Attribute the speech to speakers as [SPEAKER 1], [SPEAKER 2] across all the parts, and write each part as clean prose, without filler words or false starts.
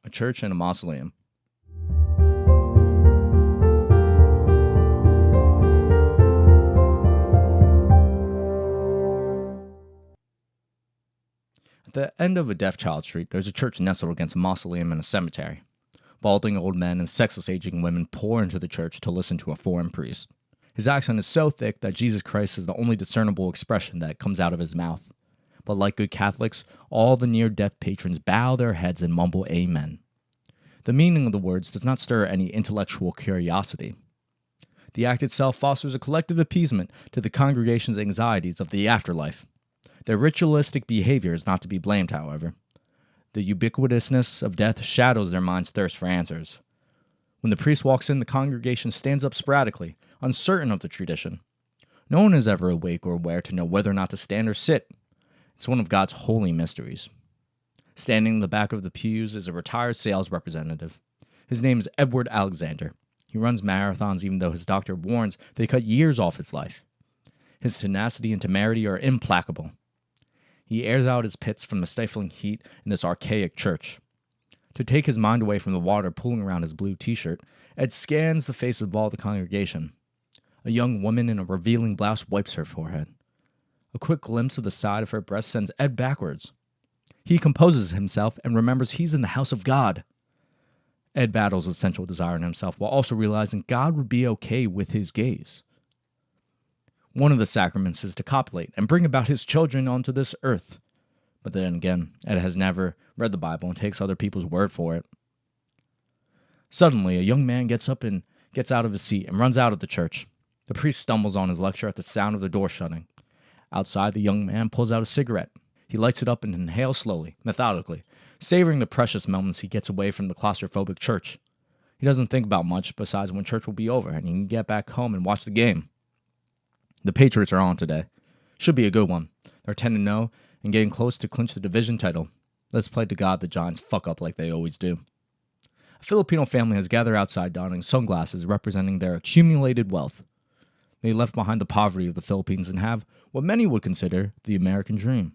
[SPEAKER 1] A church and a mausoleum. At the end of a Deaf Child Street, there's a church nestled against a mausoleum and a cemetery. Balding old men and sexless aging women pour into the church to listen to a foreign priest. His accent is so thick that Jesus Christ is the only discernible expression that comes out of his mouth. But like good Catholics, all the near-death patrons bow their heads and mumble amen. The meaning of the words does not stir any intellectual curiosity. The act itself fosters a collective appeasement to the congregation's anxieties of the afterlife. Their ritualistic behavior is not to be blamed, however. The ubiquitousness of death shadows their mind's thirst for answers. When the priest walks in, the congregation stands up sporadically, uncertain of the tradition. No one is ever awake or aware to know whether or not to stand or sit. It's one of God's holy mysteries. Standing in the back of the pews is a retired sales representative. His name is Edward Alexander. He runs marathons even though his doctor warns they cut years off his life. His tenacity and temerity are implacable. He airs out his pits from the stifling heat in this archaic church. To take his mind away from the water pooling around his blue t-shirt, Ed scans the face of all the congregation. A young woman in a revealing blouse wipes her forehead. A quick glimpse of the side of her breast sends Ed backwards. He composes himself and remembers he's in the house of God. Ed battles a sensual desire in himself while also realizing God would be okay with his gaze. One of the sacraments is to copulate and bring about his children onto this earth. But then again, Ed has never read the Bible and takes other people's word for it. Suddenly, a young man gets up and gets out of his seat and runs out of the church. The priest stumbles on his lecture at the sound of the door shutting. Outside, the young man pulls out a cigarette. He lights it up and inhales slowly, methodically, savoring the precious moments he gets away from the claustrophobic church. He doesn't think about much besides when church will be over and he can get back home and watch the game. The Patriots are on today. Should be a good one. They're 10-0 and getting close to clinch the division title. Let's pray to God the Giants fuck up like they always do. A Filipino family has gathered outside donning sunglasses representing their accumulated wealth. They left behind the poverty of the Philippines and have what many would consider the American dream.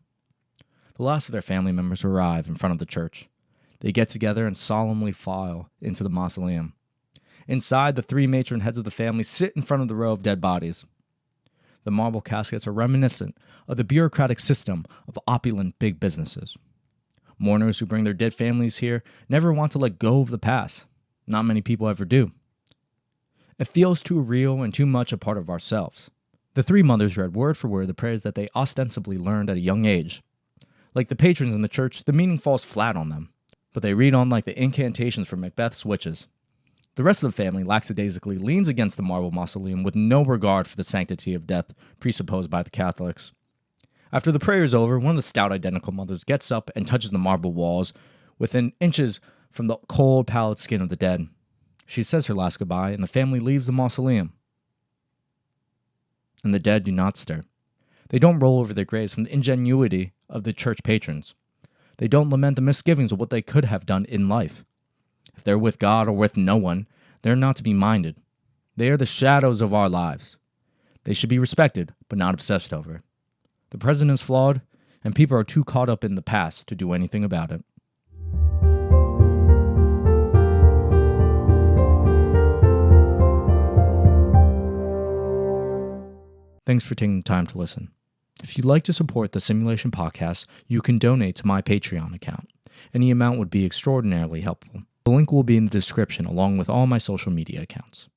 [SPEAKER 1] The last of their family members arrive in front of the church. They get together and solemnly file into the mausoleum. Inside, the three matron heads of the family sit in front of the row of dead bodies. The marble caskets are reminiscent of the bureaucratic system of opulent big businesses. Mourners who bring their dead families here never want to let go of the past. Not many people ever do. It feels too real and too much a part of ourselves. The three mothers read word for word the prayers that they ostensibly learned at a young age. Like the patrons in the church, the meaning falls flat on them, but they read on like the incantations from Macbeth's witches. The rest of the family lackadaisically leans against the marble mausoleum with no regard for the sanctity of death presupposed by the Catholics. After the prayer is over, one of the stout identical mothers gets up and touches the marble walls within inches from the cold, pallid skin of the dead. She says her last goodbye, and the family leaves the mausoleum. And the dead do not stir. They don't roll over their graves from the ingenuity of the church patrons. They don't lament the misgivings of what they could have done in life. If they're with God or with no one, they're not to be minded. They are the shadows of our lives. They should be respected, but not obsessed over. The present is flawed, and people are too caught up in the past to do anything about it. Thanks for taking the time to listen. If you'd like to support the Simulation Podcast, you can donate to my Patreon account. Any amount would be extraordinarily helpful. The link will be in the description along with all my social media accounts.